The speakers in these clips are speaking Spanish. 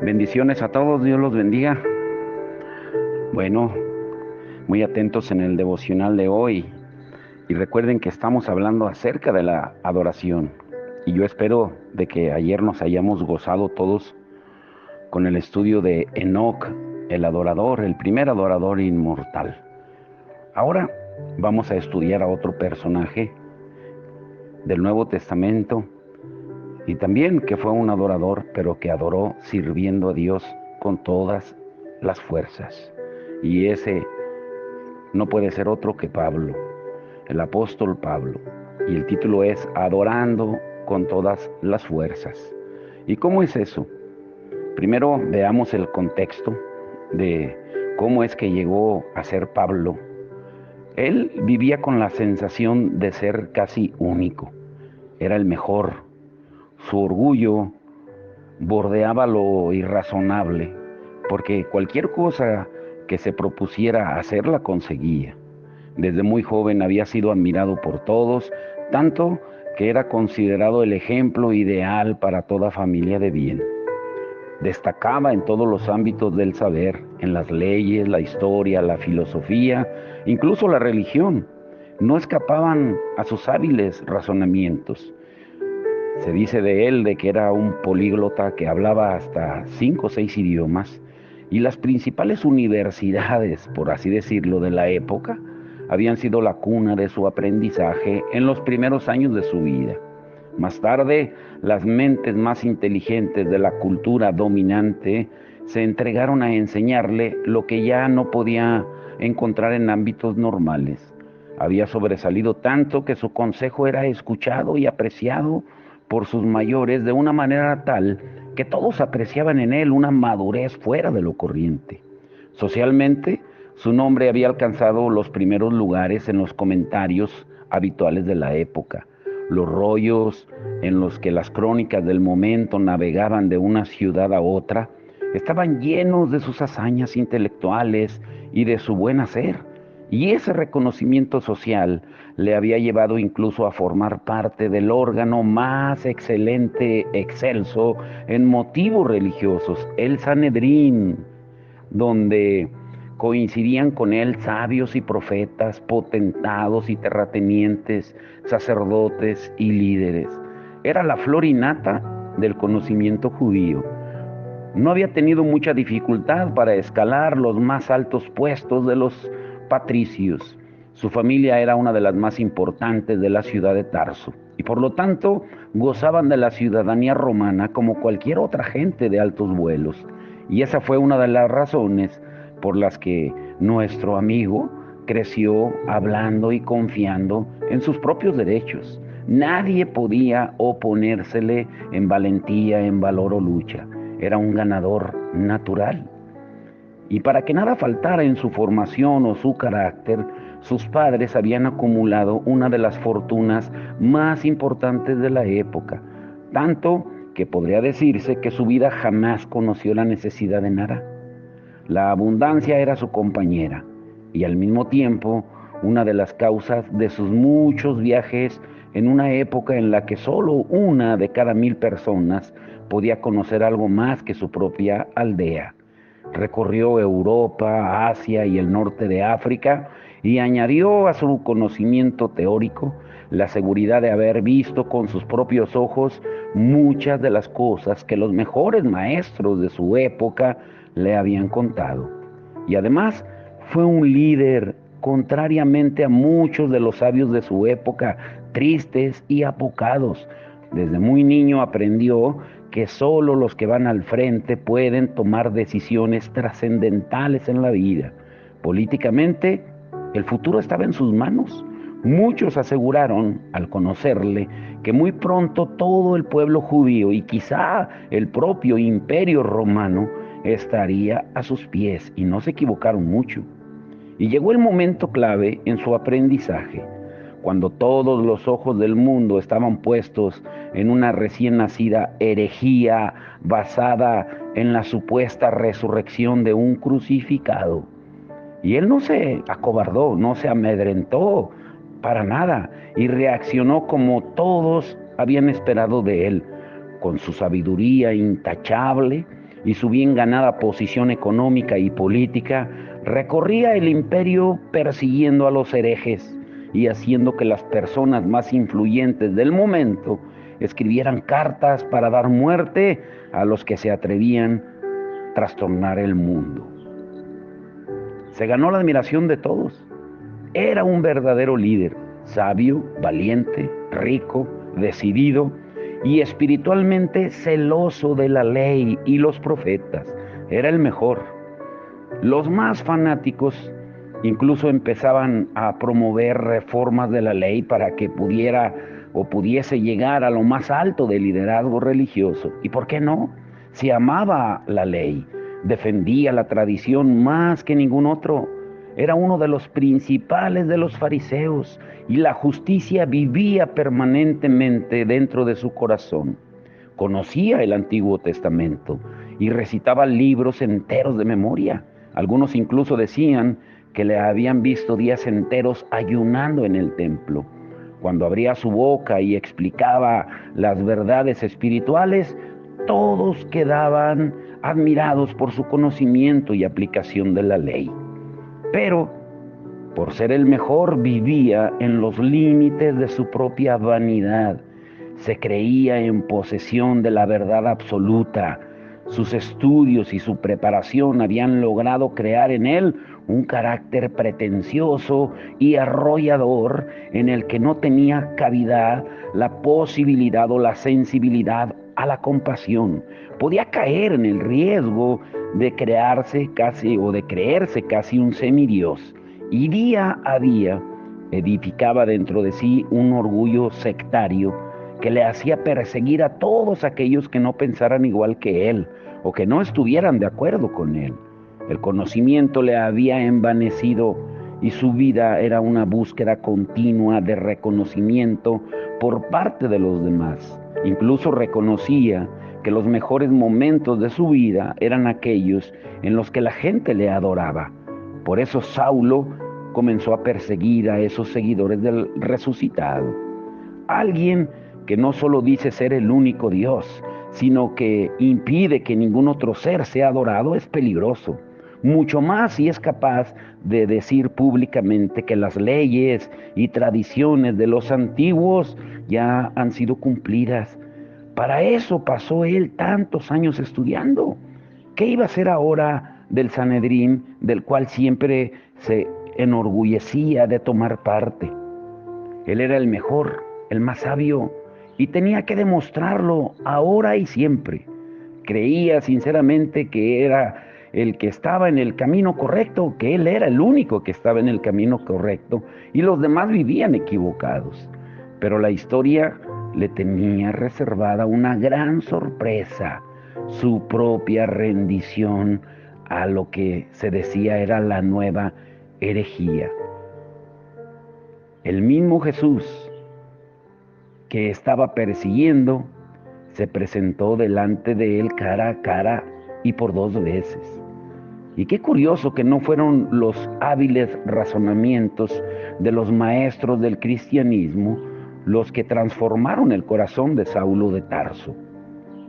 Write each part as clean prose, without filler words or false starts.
Bendiciones a todos, Dios los bendiga. Bueno, muy atentos en el devocional de hoy y recuerden que estamos hablando acerca de la adoración y yo espero de que ayer nos hayamos gozado todos con el estudio de Enoc, el adorador, el primer adorador inmortal. Ahora vamos a estudiar a otro personaje del Nuevo Testamento y también que fue un adorador, pero que adoró sirviendo a Dios con todas las fuerzas. Y ese no puede ser otro que Pablo, el apóstol Pablo. Y el título es Adorando con todas las fuerzas. ¿Y cómo es eso? Primero veamos el contexto de cómo es que llegó a ser Pablo. Él vivía con la sensación de ser casi único. Era el mejor. Su orgullo bordeaba lo irrazonable, porque cualquier cosa que se propusiera hacer la conseguía. Desde muy joven había sido admirado por todos, tanto que era considerado el ejemplo ideal para toda familia de bien. Destacaba en todos los ámbitos del saber, en las leyes, la historia, la filosofía, incluso la religión. No escapaban a sus hábiles razonamientos. Se dice de él de que era un políglota que hablaba hasta 5 o 6 idiomas y las principales universidades, por así decirlo, de la época habían sido la cuna de su aprendizaje en los primeros años de su vida. Más tarde, las mentes más inteligentes de la cultura dominante se entregaron a enseñarle lo que ya no podía encontrar en ámbitos normales. Había sobresalido tanto que su consejo era escuchado y apreciado por sus mayores de una manera tal que todos apreciaban en él una madurez fuera de lo corriente. Socialmente, su nombre había alcanzado los primeros lugares en los comentarios habituales de la época. Los rollos en los que las crónicas del momento navegaban de una ciudad a otra estaban llenos de sus hazañas intelectuales y de su buen hacer. Y ese reconocimiento social le había llevado incluso a formar parte del órgano más excelso en motivos religiosos, el Sanedrín, donde coincidían con él sabios y profetas, potentados y terratenientes, sacerdotes y líderes. Era la flor innata del conocimiento judío. No había tenido mucha dificultad para escalar los más altos puestos de los patricios. Su familia era una de las más importantes de la ciudad de Tarso y por lo tanto gozaban de la ciudadanía romana como cualquier otra gente de altos vuelos. Y esa fue una de las razones por las que nuestro amigo creció hablando y confiando en sus propios derechos. Nadie podía oponérsele en valentía, en valor o lucha. Era un ganador natural. Y para que nada faltara en su formación o su carácter, sus padres habían acumulado una de las fortunas más importantes de la época, tanto que podría decirse que su vida jamás conoció la necesidad de nada. La abundancia era su compañera y al mismo tiempo una de las causas de sus muchos viajes en una época en la que solo una de cada 1000 personas podía conocer algo más que su propia aldea. Recorrió Europa, Asia y el norte de África y añadió a su conocimiento teórico la seguridad de haber visto con sus propios ojos muchas de las cosas que los mejores maestros de su época le habían contado. Y además fue un líder, contrariamente a muchos de los sabios de su época, tristes y apocados. Desde muy niño aprendió que solo los que van al frente pueden tomar decisiones trascendentales en la vida. Políticamente, el futuro estaba en sus manos. Muchos aseguraron, al conocerle, que muy pronto todo el pueblo judío y quizá el propio imperio romano estaría a sus pies, y no se equivocaron mucho. Y llegó el momento clave en su aprendizaje, cuando todos los ojos del mundo estaban puestos en una recién nacida herejía basada en la supuesta resurrección de un crucificado. Y él no se acobardó, no se amedrentó para nada y reaccionó como todos habían esperado de él, con su sabiduría intachable, y su bien ganada posición económica y política, recorría el imperio persiguiendo a los herejes y haciendo que las personas más influyentes del momento escribieran cartas para dar muerte a los que se atrevían a trastornar el mundo. Se ganó la admiración de todos. Era un verdadero líder, sabio, valiente, rico, decidido y espiritualmente celoso de la ley y los profetas. Era el mejor. Los más fanáticos incluso empezaban a promover reformas de la ley para que pudiera o pudiese llegar a lo más alto del liderazgo religioso. ¿Y por qué no? Si amaba la ley, defendía la tradición más que ningún otro. Era uno de los principales de los fariseos y la justicia vivía permanentemente dentro de su corazón. Conocía el Antiguo Testamento y recitaba libros enteros de memoria. Algunos incluso decían que le habían visto días enteros ayunando en el templo. Cuando abría su boca y explicaba las verdades espirituales, todos quedaban admirados por su conocimiento y aplicación de la ley. Pero, por ser el mejor, vivía en los límites de su propia vanidad. Se creía en posesión de la verdad absoluta. Sus estudios y su preparación habían logrado crear en él un carácter pretencioso y arrollador en el que no tenía cabida la posibilidad o la sensibilidad a la compasión. Podía caer en el riesgo de creerse casi un semidios, y día a día edificaba dentro de sí un orgullo sectario que le hacía perseguir a todos aquellos que no pensaran igual que él o que no estuvieran de acuerdo con él. El conocimiento le había envanecido y su vida era una búsqueda continua de reconocimiento por parte de los demás. Incluso reconocía que los mejores momentos de su vida eran aquellos en los que la gente le adoraba. Por eso Saulo comenzó a perseguir a esos seguidores del resucitado. Alguien que no solo dice ser el único Dios, sino que impide que ningún otro ser sea adorado, es peligroso. Mucho más si es capaz de decir públicamente que las leyes y tradiciones de los antiguos ya han sido cumplidas. Para eso pasó él tantos años estudiando. ¿Qué iba a hacer ahora del Sanedrín, del cual siempre se enorgullecía de tomar parte? Él era el mejor, el más sabio, y tenía que demostrarlo ahora y siempre. Creía sinceramente que era el que estaba en el camino correcto, que él era el único que estaba en el camino correcto, y los demás vivían equivocados. Pero la historia le tenía reservada una gran sorpresa: su propia rendición a lo que se decía era la nueva herejía. El mismo Jesús que estaba persiguiendo se presentó delante de él cara a cara y por 2 veces. Y qué curioso que no fueron los hábiles razonamientos de los maestros del cristianismo los que transformaron el corazón de Saulo de Tarso.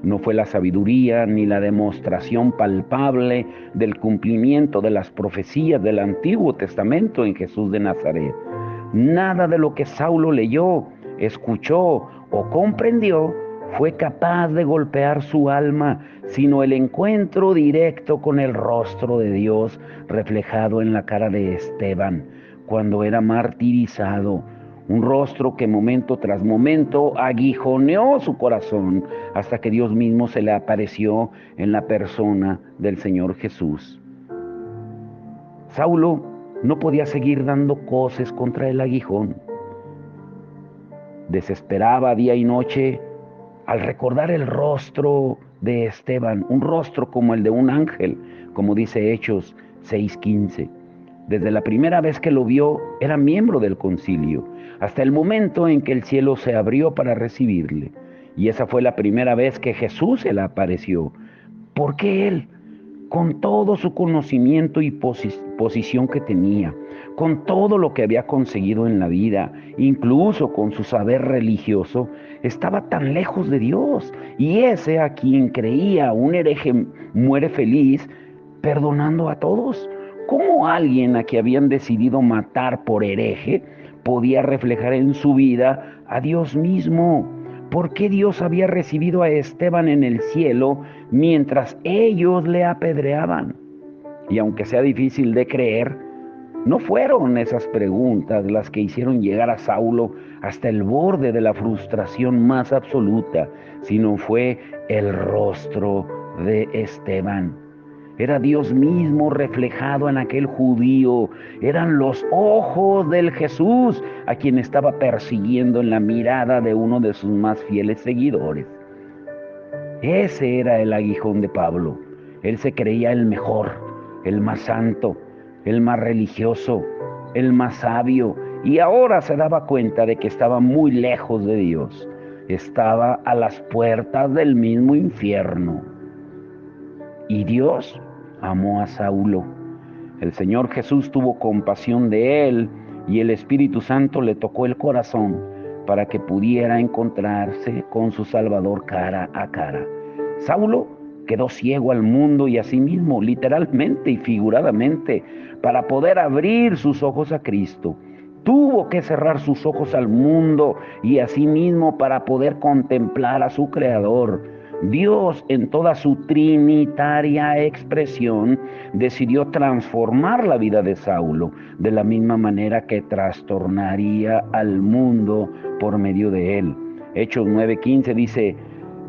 No fue la sabiduría ni la demostración palpable del cumplimiento de las profecías del Antiguo Testamento en Jesús de Nazaret. Nada de lo que Saulo leyó, escuchó o comprendió fue capaz de golpear su alma, sino el encuentro directo con el rostro de Dios reflejado en la cara de Esteban cuando era martirizado. Un rostro que momento tras momento aguijoneó su corazón hasta que Dios mismo se le apareció en la persona del Señor Jesús. Saulo no podía seguir dando coces contra el aguijón. Desesperaba día y noche al recordar el rostro de Esteban, un rostro como el de un ángel, como dice Hechos 6:15. Desde la primera vez que lo vio, era miembro del concilio, hasta el momento en que el cielo se abrió para recibirle. Y esa fue la primera vez que Jesús se le apareció. ¿Por qué él? con todo su conocimiento y posición que tenía, con todo lo que había conseguido en la vida, incluso con su saber religioso, estaba tan lejos de Dios. Y ese a quien creía un hereje muere feliz, perdonando a todos. ¿Cómo alguien a quien habían decidido matar por hereje podía reflejar en su vida a Dios mismo? ¿Por qué Dios había recibido a Esteban en el cielo mientras ellos le apedreaban? Y aunque sea difícil de creer, no fueron esas preguntas las que hicieron llegar a Saulo hasta el borde de la frustración más absoluta, sino fue el rostro de Esteban. Era Dios mismo reflejado en aquel judío. Eran los ojos del Jesús a quien estaba persiguiendo en la mirada de uno de sus más fieles seguidores. Ese era el aguijón de Pablo. Él se creía el mejor, el más santo, el más religioso, el más sabio, y ahora se daba cuenta de que estaba muy lejos de Dios. Estaba a las puertas del mismo infierno. Y Dios amó a Saulo. El Señor Jesús tuvo compasión de él y el Espíritu Santo le tocó el corazón para que pudiera encontrarse con su Salvador cara a cara. Saulo quedó ciego al mundo y a sí mismo, literalmente y figuradamente, para poder abrir sus ojos a Cristo. Tuvo que cerrar sus ojos al mundo y a sí mismo para poder contemplar a su Creador. Dios, en toda su trinitaria expresión, decidió transformar la vida de Saulo de la misma manera que trastornaría al mundo por medio de él. Hechos 9:15 dice: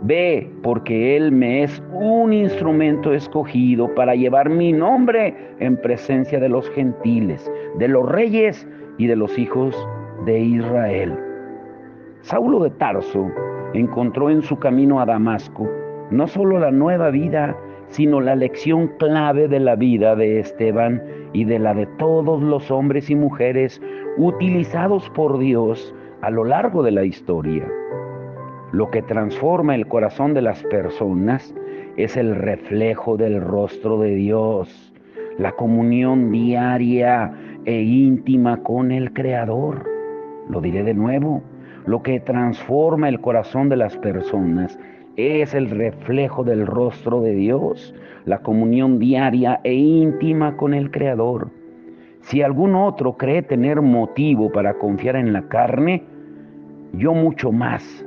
ve, porque él me es un instrumento escogido para llevar mi nombre en presencia de los gentiles, de los reyes y de los hijos de Israel. Saulo de Tarso encontró en su camino a Damasco no solo la nueva vida, sino la lección clave de la vida de Esteban y de la de todos los hombres y mujeres utilizados por Dios a lo largo de la historia. Lo que transforma el corazón de las personas es el reflejo del rostro de Dios, la comunión diaria e íntima con el Creador. Lo diré de nuevo. Lo que transforma el corazón de las personas es el reflejo del rostro de Dios, la comunión diaria e íntima con el Creador. Si algún otro cree tener motivo para confiar en la carne, yo mucho más.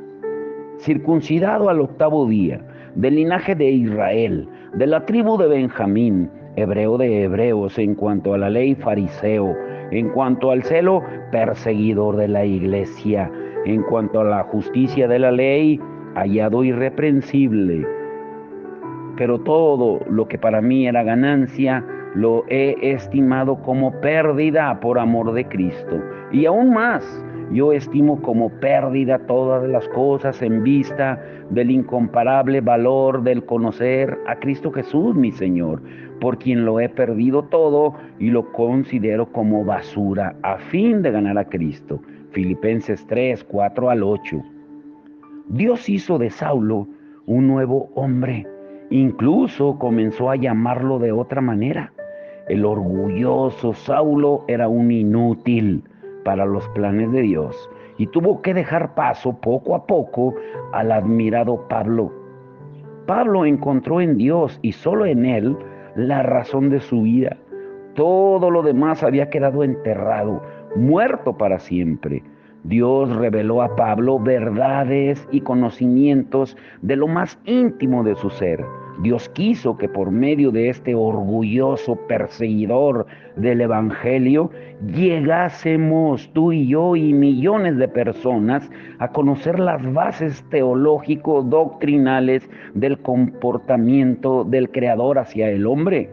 Circuncidado al 8º día, del linaje de Israel, de la tribu de Benjamín, hebreo de hebreos, en cuanto a la ley fariseo, en cuanto al celo perseguidor de la iglesia, en cuanto a la justicia de la ley, hallado irreprensible. Pero todo lo que para mí era ganancia, lo he estimado como pérdida por amor de Cristo. Y aún más, yo estimo como pérdida todas las cosas en vista del incomparable valor del conocer a Cristo Jesús, mi Señor, por quien lo he perdido todo y lo considero como basura a fin de ganar a Cristo. Filipenses 3:4-8. Dios hizo de Saulo un nuevo hombre. Incluso comenzó a llamarlo de otra manera. El orgulloso Saulo era un inútil para los planes de Dios y tuvo que dejar paso poco a poco al admirado Pablo. Pablo encontró en Dios y solo en Él la razón de su vida. Todo lo demás había quedado enterrado, muerto para siempre. Dios reveló a Pablo verdades y conocimientos de lo más íntimo de su ser. Dios quiso que por medio de este orgulloso perseguidor del Evangelio llegásemos tú y yo y millones de personas a conocer las bases teológico-doctrinales del comportamiento del Creador hacia el hombre.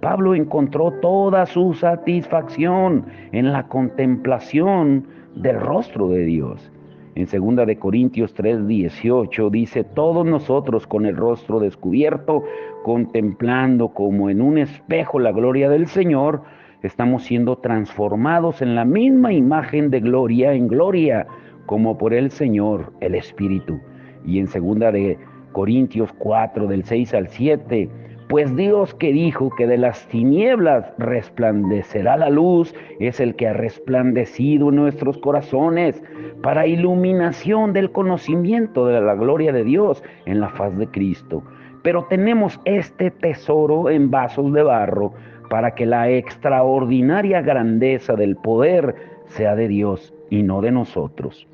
Pablo encontró toda su satisfacción en la contemplación del rostro de Dios. En 2 de Corintios 3:18 dice: todos nosotros con el rostro descubierto, contemplando como en un espejo la gloria del Señor, estamos siendo transformados en la misma imagen de gloria en gloria, como por el Señor, el Espíritu. Y en 2 de Corintios 4, del 6 al 7, Pues Dios, que dijo que de las tinieblas resplandecerá la luz, es el que ha resplandecido en nuestros corazones para iluminación del conocimiento de la gloria de Dios en la faz de Cristo. Pero tenemos este tesoro en vasos de barro para que la extraordinaria grandeza del poder sea de Dios y no de nosotros.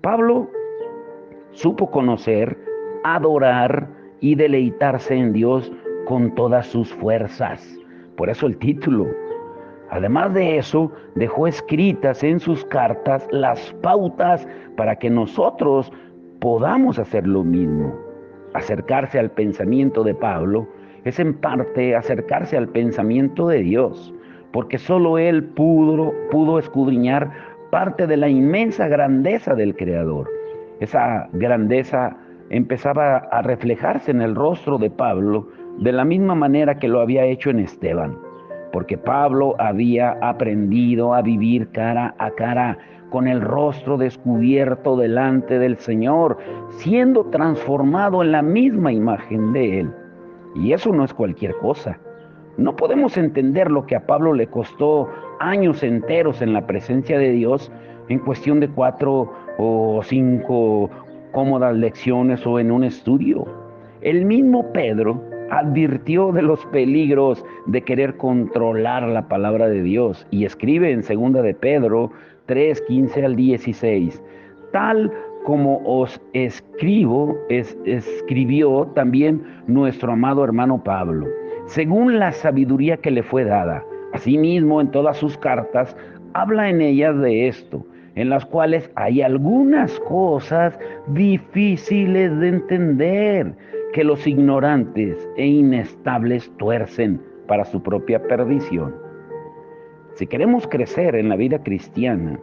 Pablo supo conocer, adorar y deleitarse en Dios con todas sus fuerzas. Por eso el título. Además de eso, dejó escritas en sus cartas las pautas para que nosotros podamos hacer lo mismo. Acercarse al pensamiento de Pablo es en parte acercarse al pensamiento de Dios, porque solo Él pudo escudriñar parte de la inmensa grandeza del Creador. Esa grandeza empezaba a reflejarse en el rostro de Pablo de la misma manera que lo había hecho en Esteban, porque Pablo había aprendido a vivir cara a cara con el rostro descubierto delante del Señor, siendo transformado en la misma imagen de Él. Y eso no es cualquier cosa. No podemos entender lo que a Pablo le costó años enteros en la presencia de Dios en cuestión de 4 o 5 cómodas lecciones o en un estudio. El mismo Pedro advirtió de los peligros de querer controlar la palabra de Dios y escribe en 2 de Pedro 3, 15 al 16, tal como os escribió también nuestro amado hermano Pablo, según la sabiduría que le fue dada. Asimismo, en todas sus cartas, habla en ellas de esto, en las cuales hay algunas cosas difíciles de entender, que los ignorantes e inestables tuercen para su propia perdición. Si queremos crecer en la vida cristiana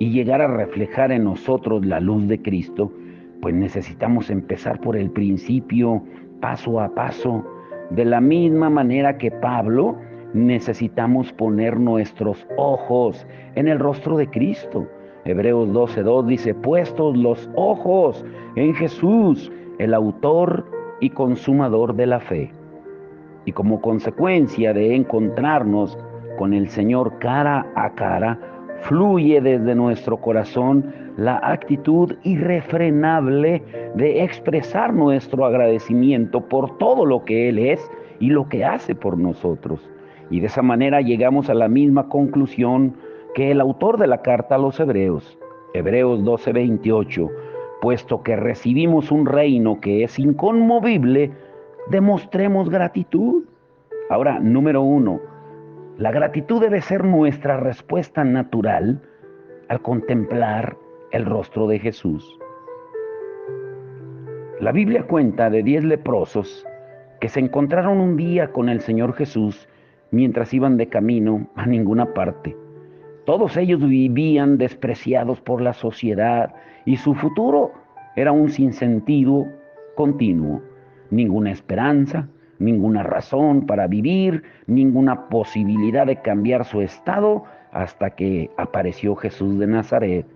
y llegar a reflejar en nosotros la luz de Cristo, pues necesitamos empezar por el principio, paso a paso. De la misma manera que Pablo, necesitamos poner nuestros ojos en el rostro de Cristo. Hebreos 12:2 dice, puestos los ojos en Jesús, el autor y consumador de la fe. Y como consecuencia de encontrarnos con el Señor cara a cara, fluye desde nuestro corazón la actitud irrefrenable de expresar nuestro agradecimiento por todo lo que Él es y lo que hace por nosotros. Y de esa manera llegamos a la misma conclusión que el autor de la carta a los Hebreos, Hebreos 12:28, puesto que recibimos un reino que es inconmovible, demostremos gratitud. Ahora, número 1, la gratitud debe ser nuestra respuesta natural al contemplar el rostro de Jesús. La Biblia cuenta de 10 leprosos que se encontraron un día con el Señor Jesús mientras iban de camino a ninguna parte. Todos ellos vivían despreciados por la sociedad y su futuro era un sinsentido continuo. Ninguna esperanza, ninguna razón para vivir, ninguna posibilidad de cambiar su estado hasta que apareció Jesús de Nazaret.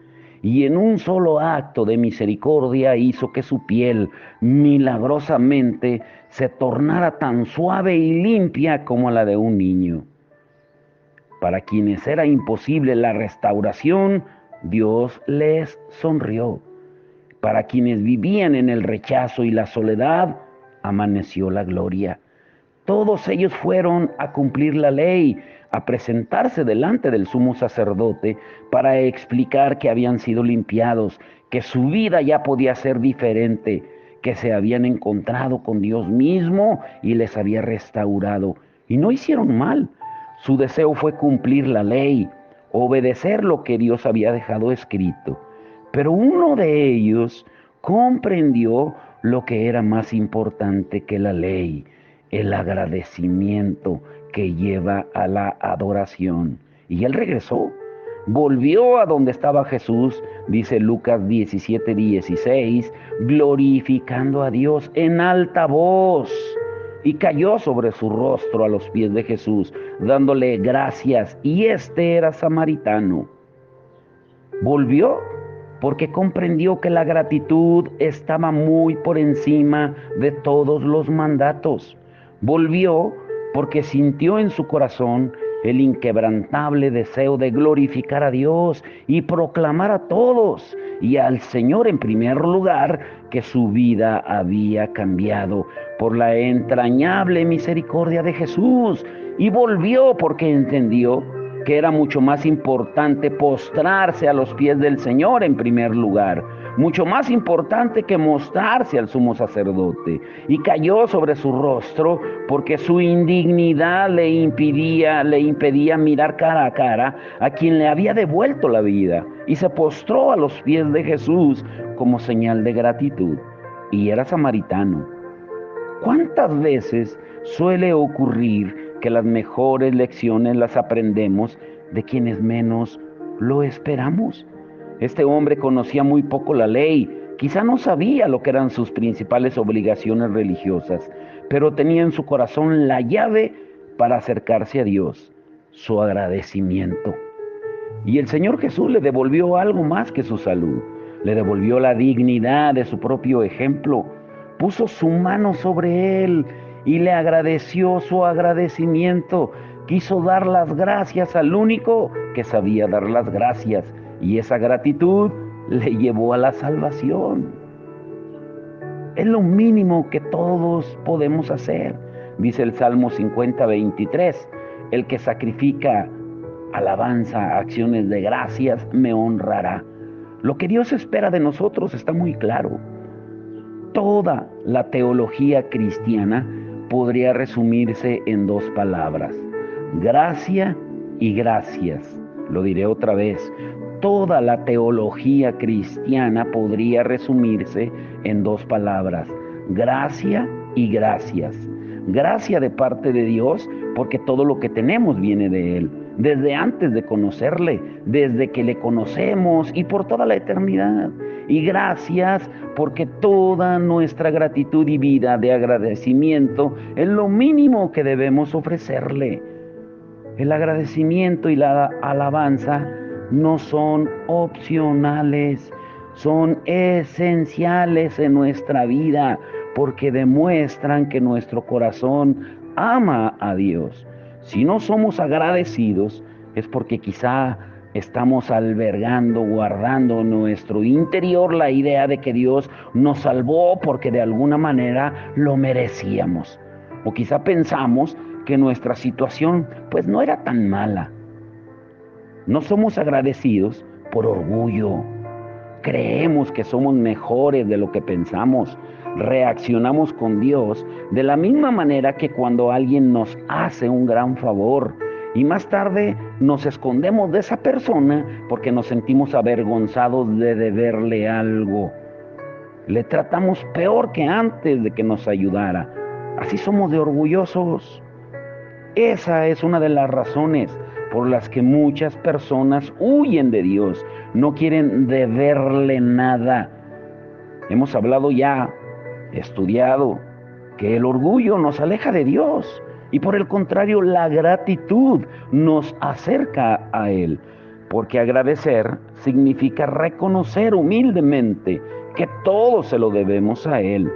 Y en un solo acto de misericordia hizo que su piel milagrosamente se tornara tan suave y limpia como la de un niño. Para quienes era imposible la restauración, Dios les sonrió. Para quienes vivían en el rechazo y la soledad, amaneció la gloria. Todos ellos fueron a cumplir la ley, a presentarse delante del sumo sacerdote para explicar que habían sido limpiados, que su vida ya podía ser diferente, que se habían encontrado con Dios mismo y les había restaurado. Y no hicieron mal. Su deseo fue cumplir la ley, obedecer lo que Dios había dejado escrito. Pero uno de ellos comprendió lo que era más importante que la ley, el agradecimiento que lleva a la adoración. Y él regresó, volvió a donde estaba Jesús, dice Lucas 17:16, glorificando a Dios en alta voz. Y cayó sobre su rostro a los pies de Jesús, dándole gracias. Y este era samaritano. Volvió porque comprendió que la gratitud estaba muy por encima de todos los mandatos. Volvió porque sintió en su corazón el inquebrantable deseo de glorificar a Dios y proclamar a todos y al Señor en primer lugar que su vida había cambiado por la entrañable misericordia de Jesús. Y volvió porque entendió que era mucho más importante postrarse a los pies del Señor en primer lugar, mucho más importante que mostrarse al sumo sacerdote. Y cayó sobre su rostro porque su indignidad le impedía mirar cara a cara a quien le había devuelto la vida. Y se postró a los pies de Jesús como señal de gratitud. Y era samaritano. ¿Cuántas veces suele ocurrir que las mejores lecciones las aprendemos de quienes menos lo esperamos? Este hombre conocía muy poco la ley, quizá no sabía lo que eran sus principales obligaciones religiosas, pero tenía en su corazón la llave para acercarse a Dios, su agradecimiento. Y el Señor Jesús le devolvió algo más que su salud, le devolvió la dignidad de su propio ejemplo, puso su mano sobre él y le agradeció su agradecimiento, quiso dar las gracias al único que sabía dar las gracias, y esa gratitud le llevó a la salvación. Es lo mínimo que todos podemos hacer, dice el Salmo 50:23, el que sacrifica alabanza, acciones de gracias, me honrará. Lo que Dios espera de nosotros está muy claro. Toda la teología cristiana podría resumirse en dos palabras: gracia y gracias. Lo diré otra vez. Toda la teología cristiana podría resumirse en dos palabras: gracia y gracias. Gracia de parte de Dios, porque todo lo que tenemos viene de Él, desde antes de conocerle, desde que le conocemos y por toda la eternidad. Y gracias porque toda nuestra gratitud y vida de agradecimiento es lo mínimo que debemos ofrecerle. El agradecimiento y la alabanza no son opcionales, son esenciales en nuestra vida porque demuestran que nuestro corazón ama a Dios. Si no somos agradecidos es porque quizá estamos albergando, guardando en nuestro interior la idea de que Dios nos salvó porque de alguna manera lo merecíamos. O quizá pensamos que nuestra situación pues no era tan mala. No somos agradecidos por orgullo. Creemos que somos mejores de lo que pensamos. Reaccionamos con Dios de la misma manera que cuando alguien nos hace un gran favor. Y más tarde nos escondemos de esa persona porque nos sentimos avergonzados de deberle algo. Le tratamos peor que antes de que nos ayudara. Así somos de orgullosos. Esa es una de las razones por las que muchas personas huyen de Dios, no quieren deberle nada. Hemos hablado ya, estudiado, que el orgullo nos aleja de Dios y por el contrario la gratitud nos acerca a Él, porque agradecer significa reconocer humildemente que todo se lo debemos a Él.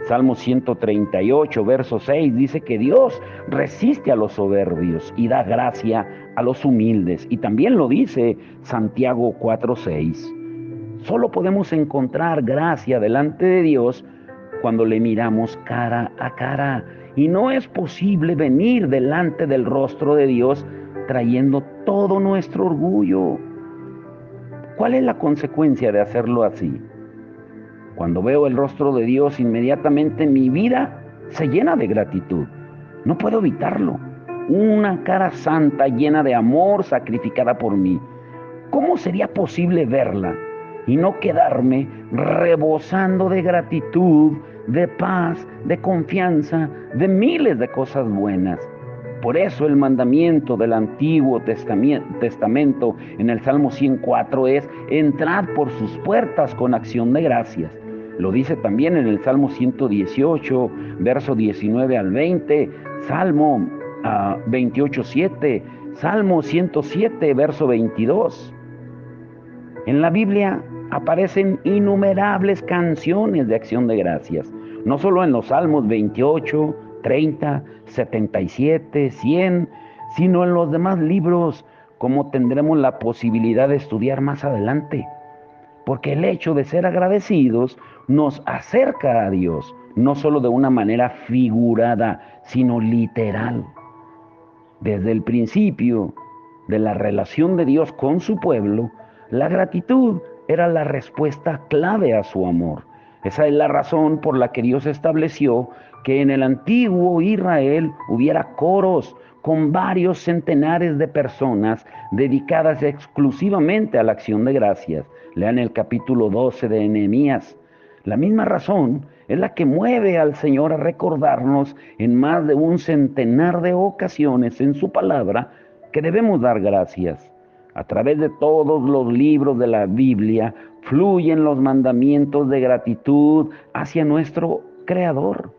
Salmo 138, verso 6, dice que Dios resiste a los soberbios y da gracia a los humildes. Y también lo dice Santiago 4:6. Solo podemos encontrar gracia delante de Dios cuando le miramos cara a cara. Y no es posible venir delante del rostro de Dios trayendo todo nuestro orgullo. ¿Cuál es la consecuencia de hacerlo así? Cuando veo el rostro de Dios, inmediatamente mi vida se llena de gratitud. No puedo evitarlo. Una cara santa llena de amor sacrificada por mí. ¿Cómo sería posible verla y no quedarme rebosando de gratitud, de paz, de confianza, de miles de cosas buenas? Por eso el mandamiento del Antiguo Testamento en el Salmo 104 es: entrad por sus puertas con acción de gracias. Lo dice también en el Salmo 118, verso 19 al 20, Salmo 28:7, Salmo 107, verso 22. En la Biblia aparecen innumerables canciones de acción de gracias, no solo en los Salmos 28, 30, 77, 100, sino en los demás libros, como tendremos la posibilidad de estudiar más adelante. Porque el hecho de ser agradecidos nos acerca a Dios, no solo de una manera figurada, sino literal. Desde el principio de la relación de Dios con su pueblo, la gratitud era la respuesta clave a su amor. Esa es la razón por la que Dios estableció que en el antiguo Israel hubiera coros con varios centenares de personas dedicadas exclusivamente a la acción de gracias. Lean el capítulo 12 de Nehemías. La misma razón es la que mueve al Señor a recordarnos en más de un centenar de ocasiones en su palabra que debemos dar gracias. A través de todos los libros de la Biblia fluyen los mandamientos de gratitud hacia nuestro Creador.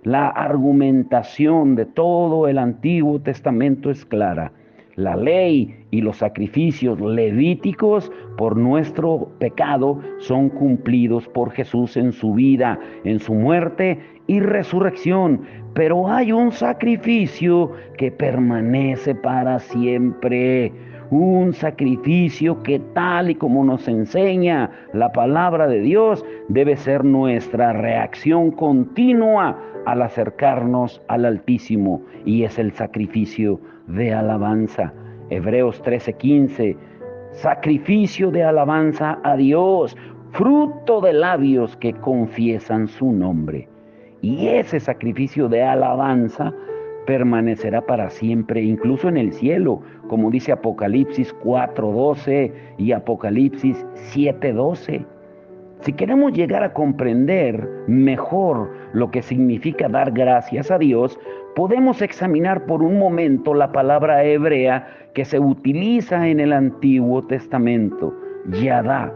La argumentación de todo el Antiguo Testamento es clara. La ley y los sacrificios levíticos por nuestro pecado son cumplidos por Jesús en su vida, en su muerte y resurrección. Pero hay un sacrificio que permanece para siempre. Un sacrificio que, tal y como nos enseña la palabra de Dios, debe ser nuestra reacción continua al acercarnos al Altísimo, y es el sacrificio de alabanza. Hebreos 13:15, sacrificio de alabanza a Dios, fruto de labios que confiesan su nombre. Y ese sacrificio de alabanza permanecerá para siempre, incluso en el cielo, como dice Apocalipsis 4:12 y Apocalipsis 7:12. Si queremos llegar a comprender mejor lo que significa dar gracias a Dios, podemos examinar por un momento la palabra hebrea que se utiliza en el Antiguo Testamento, yadá.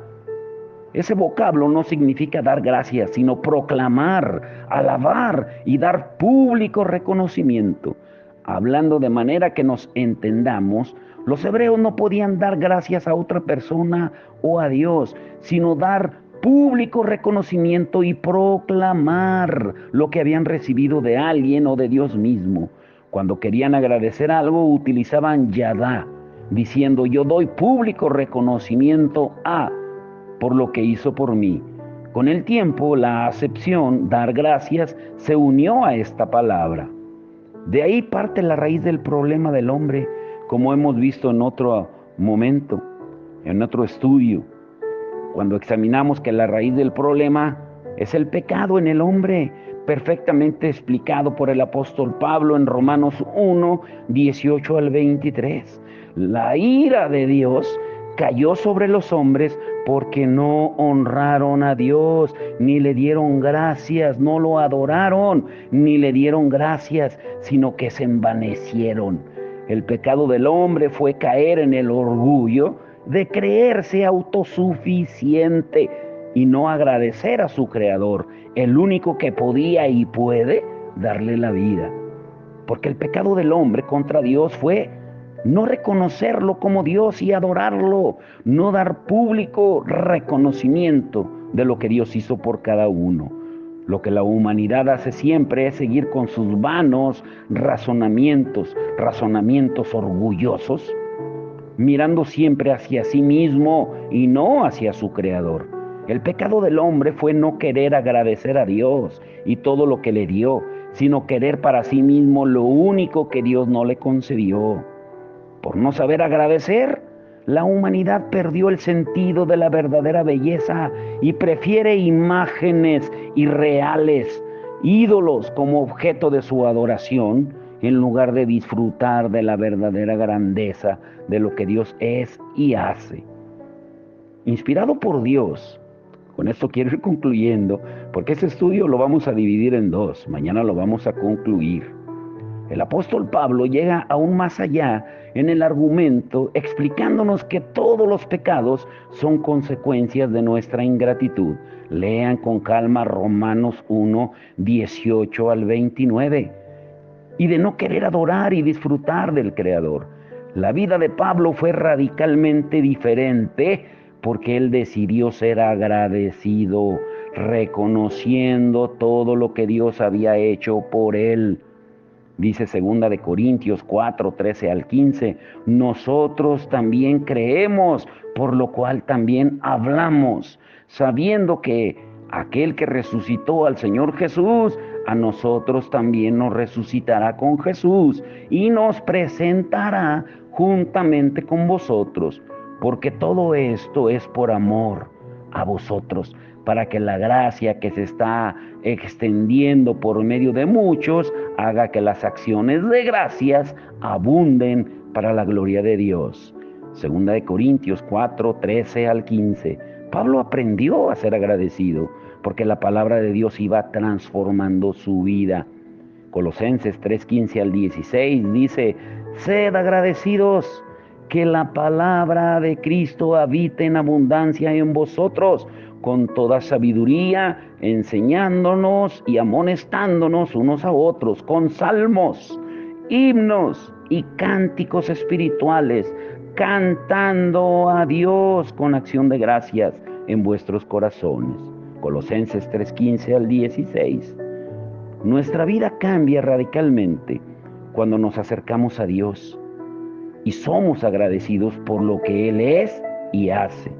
Ese vocablo no significa dar gracias, sino proclamar, alabar y dar público reconocimiento. Hablando de manera que nos entendamos, los hebreos no podían dar gracias a otra persona o a Dios, sino dar público reconocimiento y proclamar lo que habían recibido de alguien o de Dios mismo. Cuando querían agradecer algo, utilizaban yadá, diciendo: yo doy público reconocimiento a por lo que hizo por mí. Con el tiempo, la acepción, dar gracias, se unió a esta palabra. De ahí parte la raíz del problema del hombre, como hemos visto en otro momento, en otro estudio, cuando examinamos que la raíz del problema es el pecado en el hombre, perfectamente explicado por el apóstol Pablo en Romanos 1, 18 al 23. La ira de Dios cayó sobre los hombres porque no honraron a Dios, ni le dieron gracias, no lo adoraron, ni le dieron gracias, sino que se envanecieron. El pecado del hombre fue caer en el orgullo de creerse autosuficiente y no agradecer a su Creador, el único que podía y puede darle la vida. Porque el pecado del hombre contra Dios fue no reconocerlo como Dios y adorarlo, no dar público reconocimiento de lo que Dios hizo por cada uno. Lo que la humanidad hace siempre es seguir con sus vanos razonamientos orgullosos, mirando siempre hacia sí mismo y no hacia su Creador. El pecado del hombre fue no querer agradecer a Dios y todo lo que le dio, sino querer para sí mismo lo único que Dios no le concedió. Por no saber agradecer, la humanidad perdió el sentido de la verdadera belleza y prefiere imágenes irreales, ídolos como objeto de su adoración, en lugar de disfrutar de la verdadera grandeza de lo que Dios es y hace. Inspirado por Dios, con esto quiero ir concluyendo, porque este estudio lo vamos a dividir en dos, mañana lo vamos a concluir. El apóstol Pablo llega aún más allá en el argumento, explicándonos que todos los pecados son consecuencias de nuestra ingratitud. Lean con calma Romanos 1, 18 al 29. Y de no querer adorar y disfrutar del Creador. La vida de Pablo fue radicalmente diferente porque él decidió ser agradecido. reconociendo todo lo que Dios había hecho por él. Dice 2 Corintios 4, 13 al 15, nosotros también creemos, por lo cual también hablamos, sabiendo que aquel que resucitó al Señor Jesús, a nosotros también nos resucitará con Jesús y nos presentará juntamente con vosotros, porque todo esto es por amor a vosotros, para que la gracia que se está extendiendo por medio de muchos haga que las acciones de gracias abunden para la gloria de Dios. 2 Corintios 4, 13 al 15. Pablo aprendió a ser agradecido porque la palabra de Dios iba transformando su vida. Colosenses 3, 15 al 16 dice, sed agradecidos, que la palabra de Cristo habite en abundancia en vosotros, con toda sabiduría, enseñándonos y amonestándonos unos a otros, con salmos, himnos y cánticos espirituales, cantando a Dios con acción de gracias en vuestros corazones. Colosenses 3, 15 al 16. Nuestra vida cambia radicalmente cuando nos acercamos a Dios y somos agradecidos por lo que Él es y hace.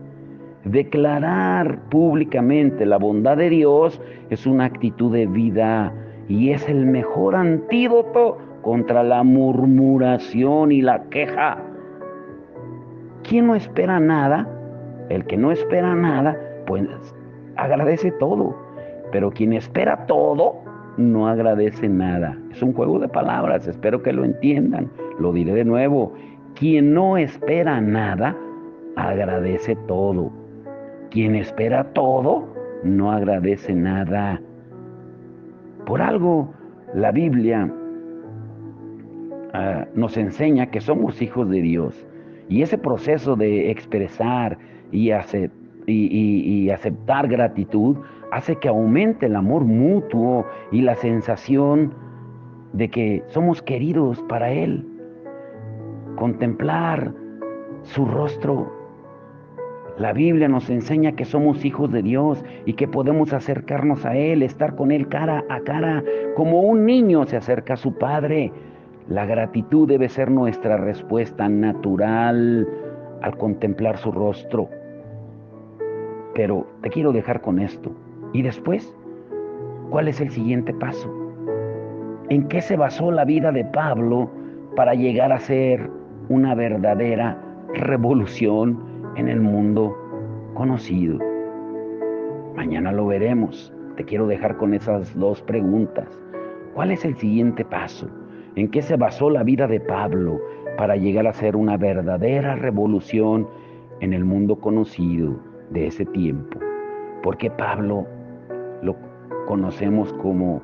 Declarar públicamente la bondad de Dios es una actitud de vida y es el mejor antídoto contra la murmuración y la queja. ¿Quién no espera nada? El que no espera nada, pues agradece todo. Pero quien espera todo, no agradece nada. Es un juego de palabras, espero que lo entiendan. Lo diré de nuevo. Quien no espera nada, agradece todo. Quien espera todo, no agradece nada. Por algo, la Biblia nos enseña que somos hijos de Dios. Y ese proceso de expresar y aceptar gratitud hace que aumente el amor mutuo y la sensación de que somos queridos para Él. Contemplar su rostro. La Biblia nos enseña que somos hijos de Dios y que podemos acercarnos a Él, estar con Él cara a cara, como un niño se acerca a su padre. La gratitud debe ser nuestra respuesta natural al contemplar su rostro. Pero te quiero dejar con esto. ¿Y después? ¿Cuál es el siguiente paso? ¿En qué se basó la vida de Pablo para llegar a ser una verdadera revolución en el mundo conocido? Mañana lo veremos. Te quiero dejar con esas dos preguntas. ¿Cuál es el siguiente paso? ¿En qué se basó la vida de Pablo para llegar a ser una verdadera revolución en el mundo conocido de ese tiempo? Porque Pablo lo conocemos como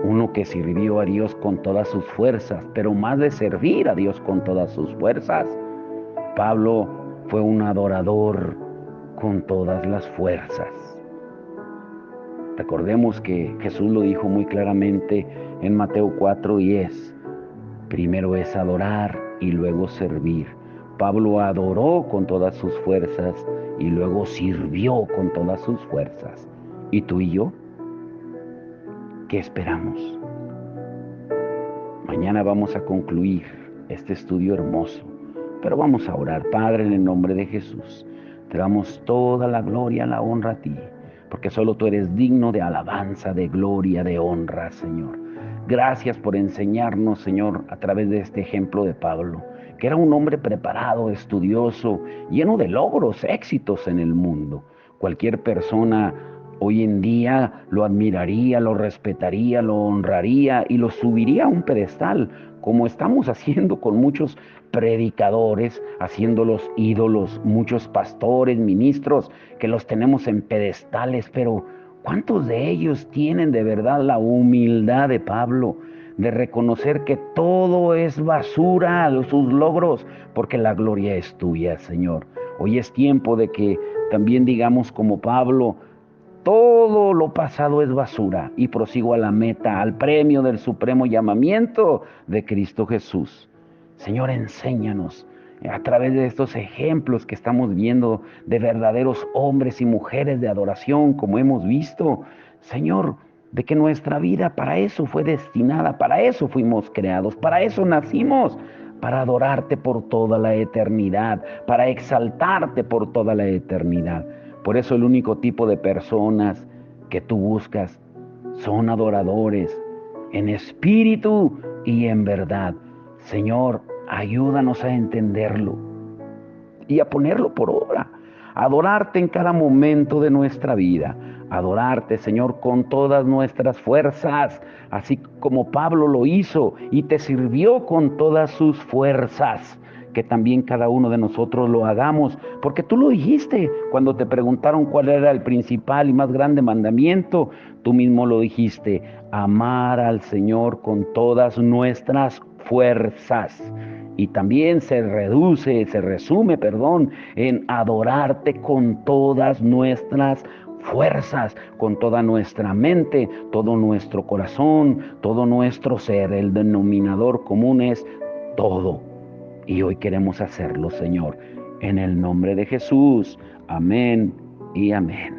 uno que sirvió a Dios con todas sus fuerzas, pero más de servir a Dios con todas sus fuerzas, Pablo fue un adorador con todas las fuerzas. Recordemos que Jesús lo dijo muy claramente en Mateo 4:10. Primero es adorar y luego servir. Pablo adoró con todas sus fuerzas y luego sirvió con todas sus fuerzas. ¿Y tú y yo? ¿Qué esperamos? Mañana vamos a concluir este estudio hermoso, pero vamos a orar. Padre, en el nombre de Jesús, te damos toda la gloria, la honra a ti, porque solo tú eres digno de alabanza, de gloria, de honra, Señor. Gracias por enseñarnos, Señor, a través de este ejemplo de Pablo, que era un hombre preparado, estudioso, lleno de logros, éxitos en el mundo. Cualquier persona hoy en día lo admiraría, lo respetaría, lo honraría y lo subiría a un pedestal, como estamos haciendo con muchos predicadores, haciéndolos ídolos, muchos pastores, ministros, que los tenemos en pedestales, pero ¿cuántos de ellos tienen de verdad la humildad de Pablo, de reconocer que todo es basura, sus logros, porque la gloria es tuya, Señor? Hoy es tiempo de que también digamos como Pablo, todo lo pasado es basura y prosigo a la meta, al premio del supremo llamamiento de Cristo Jesús. Señor, enséñanos a través de estos ejemplos que estamos viendo de verdaderos hombres y mujeres de adoración, como hemos visto, Señor, de que nuestra vida para eso fue destinada, para eso fuimos creados, para eso nacimos, para adorarte por toda la eternidad, para exaltarte por toda la eternidad. Por eso el único tipo de personas que tú buscas son adoradores en espíritu y en verdad. Señor, ayúdanos a entenderlo y a ponerlo por obra. Adorarte en cada momento de nuestra vida. Adorarte, Señor, con todas nuestras fuerzas, así como Pablo lo hizo y te sirvió con todas sus fuerzas. Que también cada uno de nosotros lo hagamos, porque tú lo dijiste cuando te preguntaron cuál era el principal y más grande mandamiento. Tú mismo lo dijiste: amar al Señor con todas nuestras fuerzas. Y también se resume, en adorarte con todas nuestras fuerzas, con toda nuestra mente, todo nuestro corazón, todo nuestro ser. El denominador común es todo. Y hoy queremos hacerlo, Señor, en el nombre de Jesús. Amén y amén.